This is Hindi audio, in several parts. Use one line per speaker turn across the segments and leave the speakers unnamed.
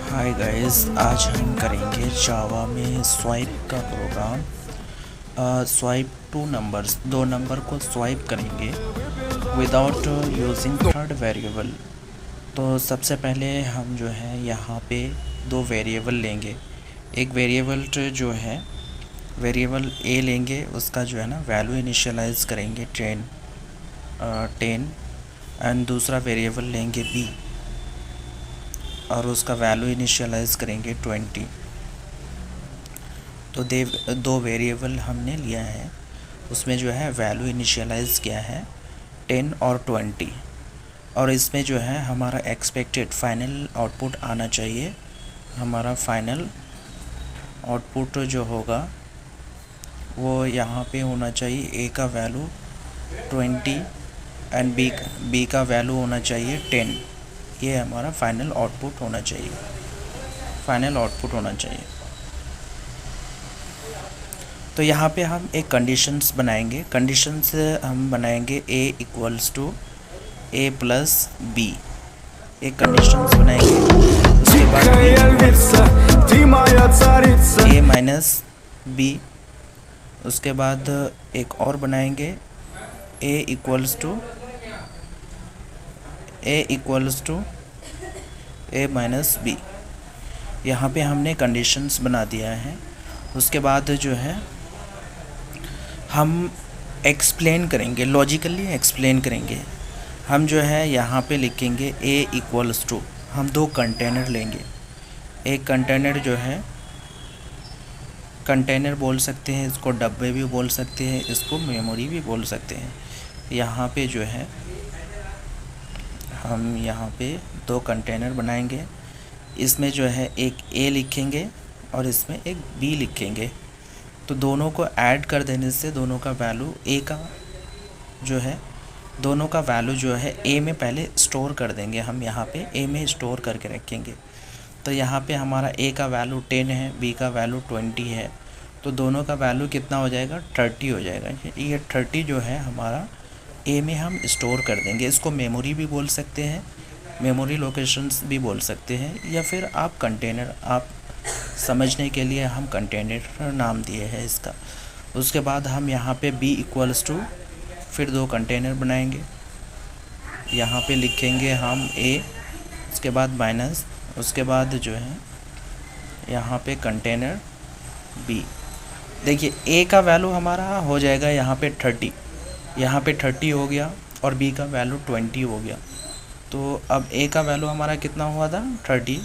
हाय गाइस, आज हम करेंगे जावा में स्वाइप का प्रोग्राम। स्वाइप दो नंबर को स्वाइप करेंगे विदाउट यूजिंग थर्ड वेरिएबल। तो सबसे पहले हम जो है यहाँ पे दो वेरिएबल लेंगे। एक वेरिएबल जो है वेरिएबल ए लेंगे, उसका जो है ना वैल्यू इनिशियलाइज करेंगे 10 एंड दूसरा वेरिएबल लेंगे बी और उसका वैल्यू इनिशियलाइज करेंगे 20। तो दो वेरिएबल हमने लिया है, उसमें जो है वैल्यू इनिशियलाइज किया है 10 और 20। और इसमें जो है हमारा एक्सपेक्टेड फाइनल आउटपुट आना चाहिए। हमारा फाइनल आउटपुट जो होगा वो यहाँ पे होना चाहिए, ए का वैल्यू 20 एंड बी का वैल्यू होना चाहिए 10। ये हमारा फाइनल आउटपुट होना चाहिए। तो यहाँ पे हम एक कंडीशंस बनाएंगे। कंडीशंस हम बनाएंगे a equals to a plus b. एक कंडीशंस बनाएंगे, उसके बाद ए माइनस बी। उसके बाद एक और बनाएंगे a equals to a minus b. यहाँ पे हमने कंडीशंस बना दिया है। उसके बाद जो है हम एक्सप्लेन करेंगे, लॉजिकली एक्सप्लेन करेंगे। हम जो है यहाँ पे लिखेंगे ए इक्वल्स टू, हम दो कंटेनर लेंगे। एक कंटेनर जो है, कंटेनर बोल सकते हैं इसको, डब्बे भी बोल सकते हैं इसको, मेमोरी भी बोल सकते हैं। यहाँ पे जो है हम यहाँ पे दो कंटेनर बनाएंगे। इसमें जो है एक ए लिखेंगे और इसमें एक बी लिखेंगे। तो दोनों को ऐड कर देने से दोनों का वैल्यू ए का जो है, दोनों का वैल्यू जो है ए में पहले स्टोर कर देंगे। हम यहाँ पे ए में स्टोर करके रखेंगे। तो यहाँ पे हमारा ए का वैल्यू 10 है, बी का वैल्यू 20 है। तो दोनों का वैल्यू कितना हो जाएगा, 30 हो जाएगा। ये 30 जो है हमारा ए में हम स्टोर कर देंगे। इसको मेमोरी भी बोल सकते हैं, मेमोरी लोकेशंस भी बोल सकते हैं, या फिर आप कंटेनर, आप समझने के लिए हम कंटेनर नाम दिए हैं इसका। उसके बाद हम यहाँ पे b इक्वल्स टू, फिर दो कंटेनर बनाएंगे। यहाँ पे लिखेंगे हम a, उसके बाद माइनस, उसके बाद जो है यहाँ पे कंटेनर b। देखिए a का वैल्यू हमारा हो जाएगा यहाँ पे 30, यहाँ पे 30 हो गया और b का वैल्यू 20 हो गया। तो अब a का वैल्यू हमारा कितना हुआ था 30,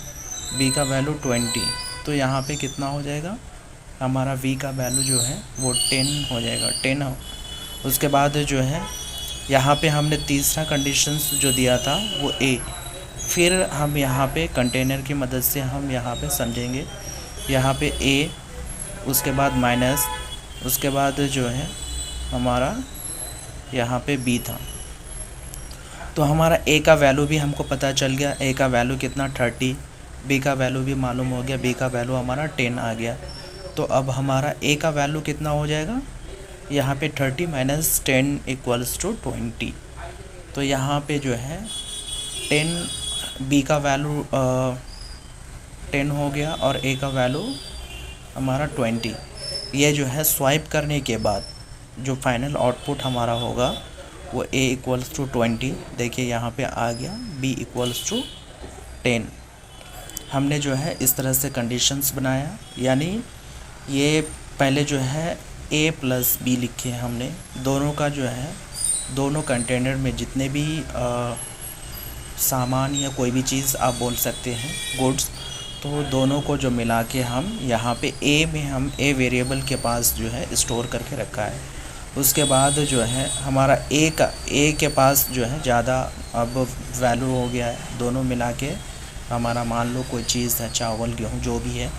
b का वैल्यू 20। तो यहाँ पे कितना हो जाएगा, हमारा v का वैल्यू जो है वो 10 हो जाएगा, 10 हो। उसके बाद जो है यहाँ पे हमने तीसरा कंडीशंस जो दिया था वो a। फिर हम यहाँ पे कंटेनर की मदद से हम यहाँ पे समझेंगे। यहाँ पे a, उसके बाद माइनस, उसके बाद जो है हमारा यहाँ पे b था। तो हमारा a का वैल्यू भी हमको पता चल गया, a का वैल्यू कितना 30, b का वैल्यू भी मालूम हो गया, b का वैल्यू हमारा 10 आ गया। तो अब हमारा a का वैल्यू कितना हो जाएगा, यहाँ पे 30 माइनस 10 इक्वल्स टू 20। तो यहाँ पे जो है 10, b का वैल्यू 10 हो गया और a का वैल्यू हमारा 20। ये जो है स्वाइप करने के बाद जो फाइनल आउटपुट हमारा होगा वो a इक्वल्स टू 20। देखिए यहाँ पे आ गया b इक्वल्स टू 10। हमने जो है इस तरह से कंडीशंस बनाया, यानी ये पहले जो है a प्लस बी लिखे हमने। दोनों का जो है, दोनों कंटेनर में जितने भी सामान या कोई भी चीज़ आप बोल सकते हैं, गुड्स, तो दोनों को जो मिला के हम यहाँ पे a में हम a वेरिएबल के पास जो है स्टोर करके रखा है। उसके बाद जो है हमारा a के पास जो है ज़्यादा अब वैल्यू हो गया है। दोनों मिला के हमारा, मान लो कोई चीज़ है, चावल गेहूँ जो भी है,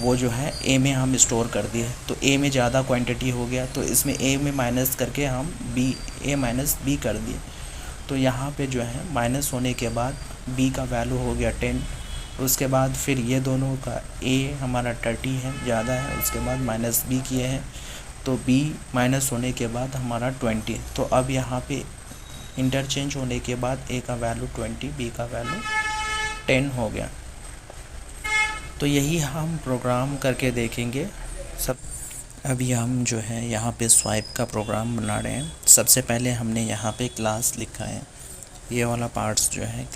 वो जो है a में हम स्टोर कर दिए। तो a में ज़्यादा क्वांटिटी हो गया, तो इसमें a में माइनस करके हम a माइनस b कर दिए। तो यहाँ पे जो है माइनस होने के बाद b का वैल्यू हो गया 10। उसके बाद फिर ये दोनों का a हमारा 30 है, ज़्यादा है, उसके बाद माइनस b किए हैं। तो b माइनस होने के बाद हमारा 20। तो अब यहाँ पे इंटरचेंज होने के बाद a का वैल्यू 20, b का वैल्यू 10 हो गया। तो यही हम प्रोग्राम करके देखेंगे सब। अभी हम जो है यहाँ पे स्वाइप का प्रोग्राम बना रहे हैं। सबसे पहले हमने यहाँ पे क्लास लिखा है, ये वाला पार्ट्स जो है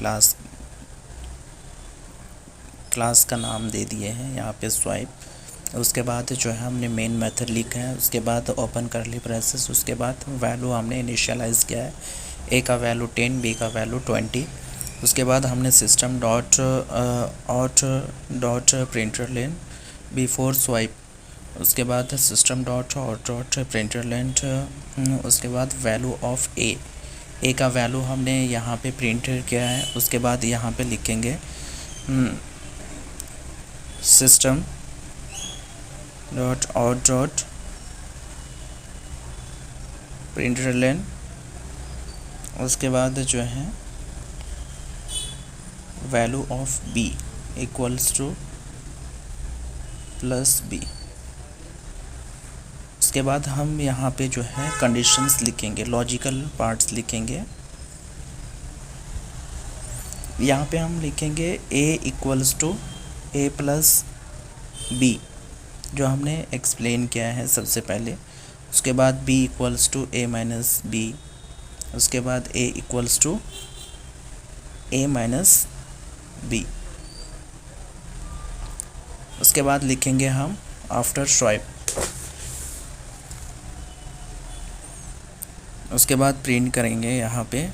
क्लास का नाम दे दिए हैं यहाँ पे स्वाइप। उसके बाद जो है हमने मेन मेथड लिखा है, उसके बाद ओपन करली ब्रेसेस, उसके बाद वैल्यू हमने इनिशियलाइज़ किया है, ए का वैल्यू 10, बी का वैल्यू 20। उसके बाद हमने सिस्टम डॉट प्रिंटर लेन बिफोर स्वाइप, उसके बाद सिस्टम डॉट प्रिंटर लेन, उसके बाद वैल्यू ऑफ ए का वैल्यू हमने यहाँ पे प्रिंट किया है। उसके बाद यहाँ पे लिखेंगे सिस्टम डॉट प्रिंटर लेन, उसके बाद जो है value of b equals to plus b. उसके बाद हम यहाँ पे जो है कंडीशंस लिखेंगे, लॉजिकल पार्ट्स लिखेंगे। यहाँ पे हम लिखेंगे a equals to a plus b, जो हमने एक्सप्लेन किया है सबसे पहले। उसके बाद b equals to a minus b, उसके बाद a equals to a minus b. उसके बाद लिखेंगे हम आफ्टर स्वाइप। उसके बाद प्रिंट करेंगे यहाँ पे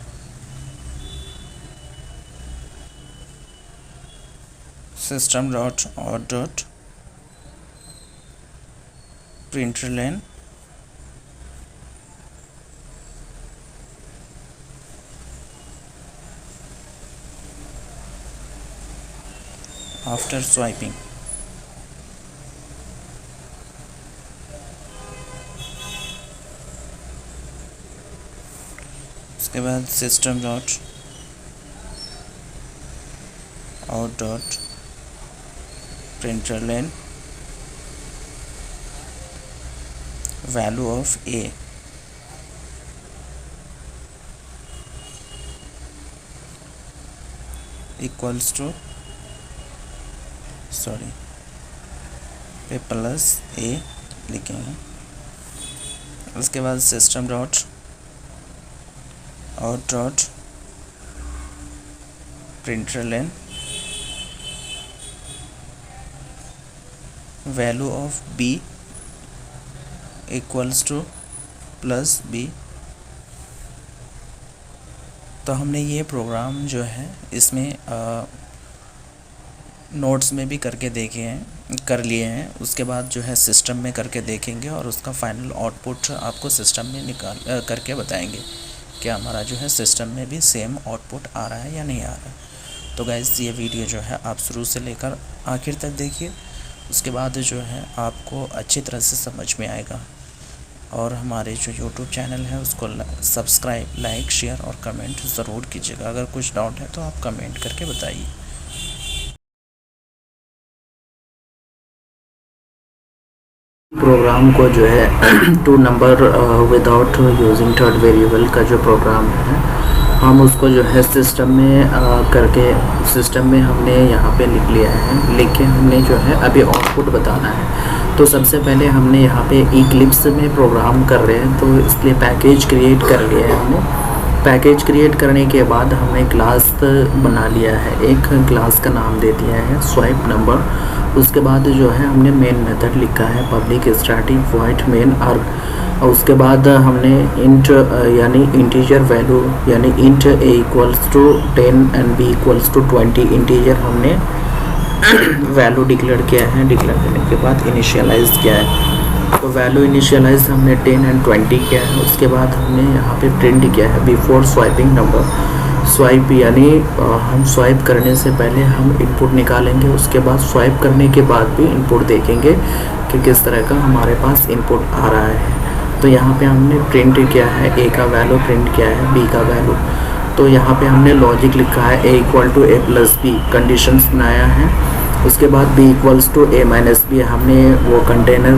system dot println after swapping. उसके बाद system dot println value of a equals to पे प्लस ए लिखेंगे। उसके बाद system dot println value of b equals to plus b. तो हमने ये प्रोग्राम जो है इसमें नोट्स में भी करके कर लिए हैं। उसके बाद जो है सिस्टम में करके देखेंगे और उसका फाइनल आउटपुट आपको सिस्टम में निकाल करके बताएंगे कि हमारा जो है सिस्टम में भी सेम आउटपुट आ रहा है या नहीं आ रहा है। तो गाइस ये वीडियो जो है आप शुरू से लेकर आखिर तक देखिए, उसके बाद जो है आपको अच्छी तरह से समझ में आएगा। और हमारे जो YouTube चैनल है उसको सब्सक्राइब, लाइक, शेयर और कमेंट ज़रूर कीजिएगा। अगर कुछ डाउट है तो आप कमेंट करके बताइए।
प्रोग्राम को जो है 2 number without using third variable का जो प्रोग्राम है, हम उसको जो है सिस्टम में सिस्टम में हमने यहाँ पे लिख लिया है। लिख के हमने जो है अभी आउटपुट बताना है। तो सबसे पहले हमने यहाँ पे इक्लिप्स में प्रोग्राम कर रहे हैं, तो इसलिए पैकेज क्रिएट कर लिया है हमने। पैकेज क्रिएट करने के बाद हमने क्लास बना लिया है, एक क्लास का नाम दे दिया है स्वाइप नंबर। उसके बाद जो है हमने मेन मेथड लिखा है public static void main arg. उसके बाद हमने इंट यानी इंटीजर वैल्यू यानी int a equals to 10 and b equals to 20 integer हमने वैल्यू डिक्लेयर किया है। डिक्लेयर करने के बाद इनिशियलाइज किया है, तो वैल्यू इनिशियलाइज हमने 10 एंड 20 किया है। उसके बाद हमने यहाँ पे प्रिंट किया है बिफोर स्वाइपिंग नंबर। स्वाइप यानी हम स्वाइप करने से पहले हम इनपुट निकालेंगे, उसके बाद स्वाइप करने के बाद भी इनपुट देखेंगे कि किस तरह का हमारे पास इनपुट आ रहा है। तो यहाँ पे हमने प्रिंट किया है, ए का वैल्यू प्रिंट किया है, बी का वैल्यू। तो यहाँ पे हमने लॉजिक लिखा है a equal to a plus b, conditions बनाया है। उसके बाद b equals to a minus b, हमने वो कंटेनर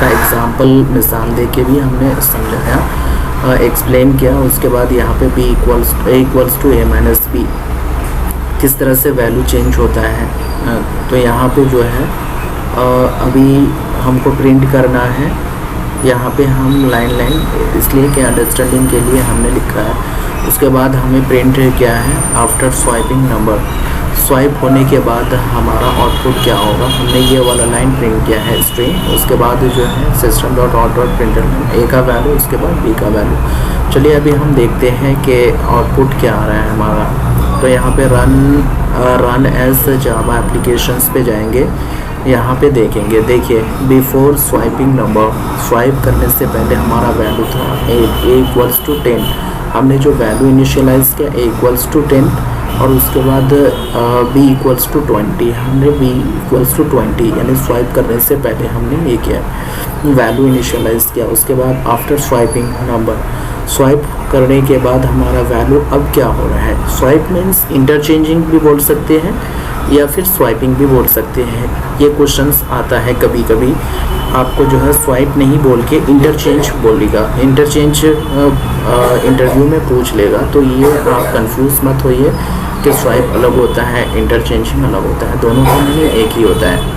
का एग्जांपल मिसाल दे के भी हमने समझाया, एक्सप्लेन किया। उसके बाद यहाँ पे b equals to a minus b. किस तरह से वैल्यू चेंज होता है। तो यहाँ पे जो है अभी हमको प्रिंट करना है। यहाँ पे हम लाइन इसलिए कि अंडरस्टैंडिंग के लिए हमने लिखा है। उसके बाद हमें प्रिंट क्या है, आफ्टर स्वाइपिंग नंबर, स्वाइप होने के बाद हमारा आउटपुट क्या होगा। हमने ये वाला लाइन प्रिंट किया है स्ट्रिंग। उसके बाद जो है system dot out dot printer a का वैल्यू, उसके बाद बी का वैल्यू। चलिए अभी हम देखते हैं कि आउटपुट क्या आ रहा है हमारा। तो यहाँ पे रन एज जावा एप्लीकेशंस पे जाएंगे। यहाँ पे देखेंगे, देखिए बिफोर स्वाइपिंग नंबर, स्वाइप करने से पहले हमारा वैल्यू था ए इक्वल्स टू 10। हमने जो वैल्यू इनिशियलाइज किया ए इक्वल्स टू 10 और उसके बाद बी इक्वल्स टू 20। हमने बी इक्वल्स टू 20 यानी स्वाइप करने से पहले हमने ये किया, वैल्यू इनिशियलाइज किया। उसके बाद आफ्टर स्वाइपिंग नंबर, स्वाइप करने के बाद हमारा वैल्यू अब क्या हो रहा है। स्वाइप मीन्स इंटरचेंजिंग भी बोल सकते हैं या फिर स्वाइपिंग भी बोल सकते हैं। ये क्वेश्चंस आता है कभी कभी, आपको जो है स्वाइप नहीं बोल के इंटरचेंज बोलेगा, इंटरचेंज इंटरव्यू में पूछ लेगा। तो ये आप कंफ्यूज मत होइए कि स्वाइप अलग होता है, इंटरचेंजिंग अलग होता है, दोनों का मीनिंग एक ही होता है।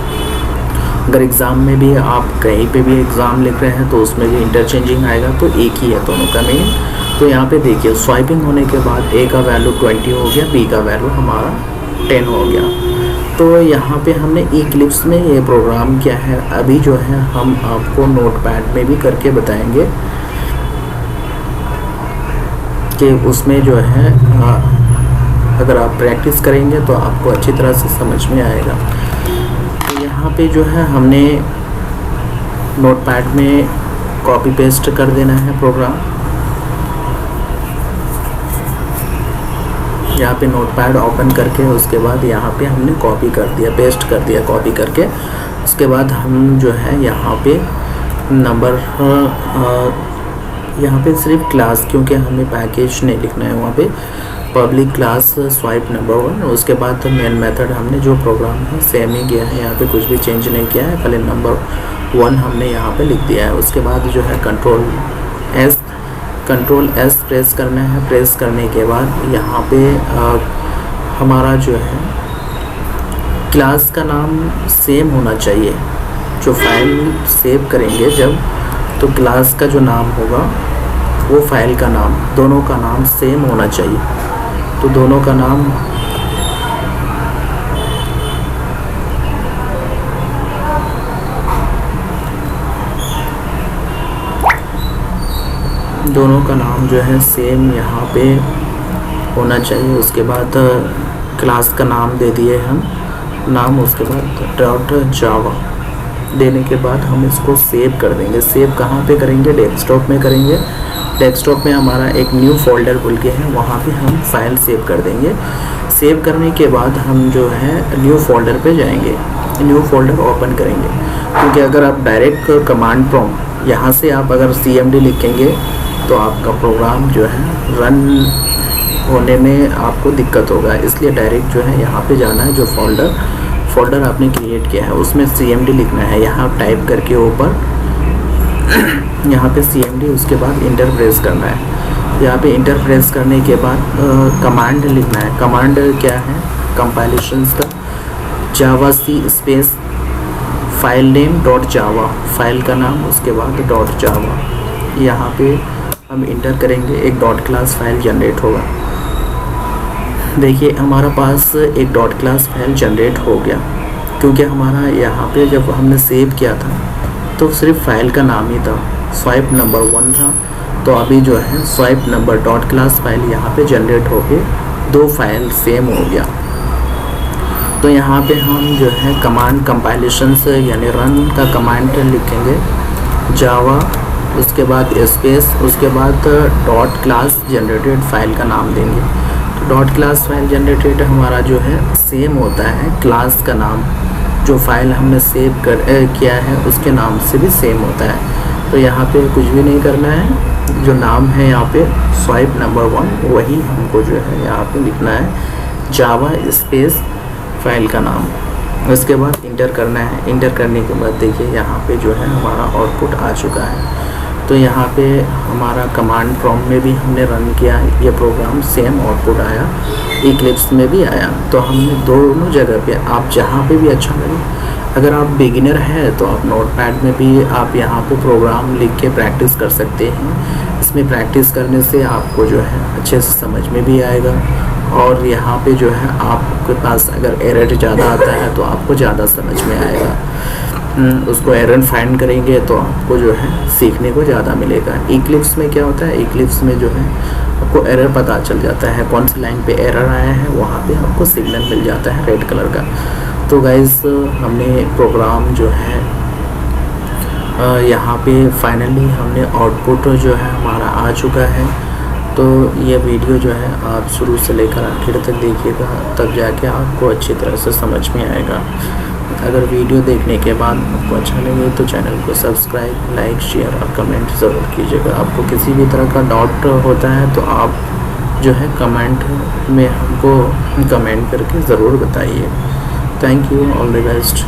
अगर एग्ज़ाम में भी आप कहीं पे भी एग्ज़ाम लिख रहे हैं तो उसमें भी इंटरचेंजिंग आएगा, तो एक ही है दोनों का मीनिंग। तो यहाँ पे देखिए स्वाइपिंग होने के बाद ए का वैल्यू 20 हो गया, बी का वैल्यू हमारा 10 हो गया। तो यहाँ पे हमने इक्लिप्स में ये प्रोग्राम किया है। अभी जो है हम आपको नोटपैड में भी करके बताएंगे कि उसमें जो है अगर आप प्रैक्टिस करेंगे तो आपको अच्छी तरह से समझ में आएगा। तो यहाँ पे जो है हमने नोटपैड में कॉपी पेस्ट कर देना है प्रोग्राम। यहाँ पे नोटपैड ओपन करके उसके बाद यहाँ पे हमने कॉपी कर दिया, पेस्ट कर दिया कॉपी करके। उसके बाद हम जो है यहाँ पे नंबर यहाँ पे सिर्फ क्लास, क्योंकि हमें पैकेज नहीं लिखना है, वहाँ पे पब्लिक क्लास स्वाइप नंबर 1। उसके बाद मेन मेथड हमने जो प्रोग्राम है सेम ही किया है, यहाँ पे कुछ भी चेंज नहीं किया है, खाली नंबर 1 हमने यहाँ पे लिख दिया है। उसके बाद जो है कंट्रोल एस प्रेस करना है। प्रेस करने के बाद यहाँ पे हमारा जो है क्लास का नाम सेम होना चाहिए। जो फाइल सेव करेंगे जब, तो क्लास का जो नाम होगा वो फाइल का नाम, दोनों का नाम सेम होना चाहिए। तो दोनों का नाम जो है सेम यहाँ पे होना चाहिए। उसके बाद क्लास का नाम दे दिए हम नाम, उसके बाद डॉट जावा देने के बाद हम इसको सेव कर देंगे। सेव कहाँ पे करेंगे, डेस्कटॉप में करेंगे। डेस्कटॉप में हमारा एक न्यू फोल्डर बोल के है, वहाँ पे हम फाइल सेव कर देंगे। सेव करने के बाद हम जो है न्यू फोल्डर पे जाएंगे, न्यू फोल्डर ओपन करेंगे। क्योंकि अगर आप डायरेक्ट कमांड प्रॉम्प्ट यहाँ से आप अगर CMD लिखेंगे तो आपका प्रोग्राम जो है रन होने में आपको दिक्कत होगा, इसलिए डायरेक्ट जो है यहाँ पे जाना है। जो फोल्डर आपने क्रिएट किया है उसमें CMD लिखना है, यहाँ टाइप करके ऊपर यहाँ पे CMD, उसके बाद इंटर प्रेस करना है। यहाँ पे इंटर प्रेस करने के बाद कमांड लिखना है। कमांड क्या है, कंपाइलेशंस का Java c space file name dot Java, file का नाम, उसके बाद डॉट जावा। यहाँ पे हम इंटर करेंगे, एक डॉट क्लास फाइल जनरेट होगा। देखिए हमारा पास एक डॉट क्लास फाइल जनरेट हो गया, क्योंकि हमारा यहाँ पे जब हमने सेव किया था तो सिर्फ फाइल का नाम ही था, स्वाइप नंबर 1 था। तो अभी जो है swipe number dot class file यहाँ पे जनरेट होके 2 फाइल सेम हो गया। तो यहाँ पे हम जो है कमांड कंपाइलेशंस यानी रन का कमांड लिखेंगे जावा, उसके बाद स्पेस, उसके बाद डॉट क्लास जनरेटेड फाइल का नाम देंगे। तो डॉट क्लास फाइल जनरेटेड हमारा जो है सेम होता है क्लास का नाम, जो फाइल हमने सेव किया है उसके नाम से भी सेम होता है। तो यहाँ पे कुछ भी नहीं करना है, जो नाम है यहाँ पे स्वाइप नंबर 1 वही हमको जो है यहाँ पे लिखना है, जावा स्पेस फाइल का नाम। उसके बाद इंटर करना है। इंटर करने के बाद देखिए यहाँ पे जो है हमारा आउटपुट आ चुका है। तो यहाँ पे हमारा कमांड प्रॉम्प्ट में भी हमने रन किया, ये प्रोग्राम सेम आउटपुट आया, इक्लिप्स में भी आया। तो हमने दोनों जगह पे, आप जहाँ पे भी अच्छा लगे, अगर आप बिगिनर हैं तो आप नोटपैड में भी आप यहाँ पे प्रोग्राम लिख के प्रैक्टिस कर सकते हैं। इसमें प्रैक्टिस करने से आपको जो है अच्छे से समझ में भी आएगा, और यहाँ पे जो है आपके पास अगर एरर ज़्यादा आता है तो आपको ज़्यादा समझ में आएगा। उसको एरर फाइंड करेंगे तो आपको जो है सीखने को ज़्यादा मिलेगा। इक्लिप्स में क्या होता है, इक्लिप्स में जो है आपको एरर पता चल जाता है, कौन सी लाइन पे एरर आया है, वहाँ पे आपको सिग्नल मिल जाता है रेड कलर का। तो गाइस हमने प्रोग्राम जो है यहाँ पे फाइनली हमने आउटपुट जो है हमारा आ चुका है। तो ये वीडियो जो है आप शुरू से लेकर आखिर तक देखिएगा, तब जाके आपको अच्छी तरह से समझ में आएगा। अगर वीडियो देखने के बाद आपको अच्छा लगे तो चैनल को सब्सक्राइब, लाइक, शेयर और कमेंट ज़रूर कीजिएगा। आपको किसी भी तरह का डाउट होता है तो आप जो है कमेंट में हमको कमेंट करके ज़रूर बताइए। Thank you, all the best.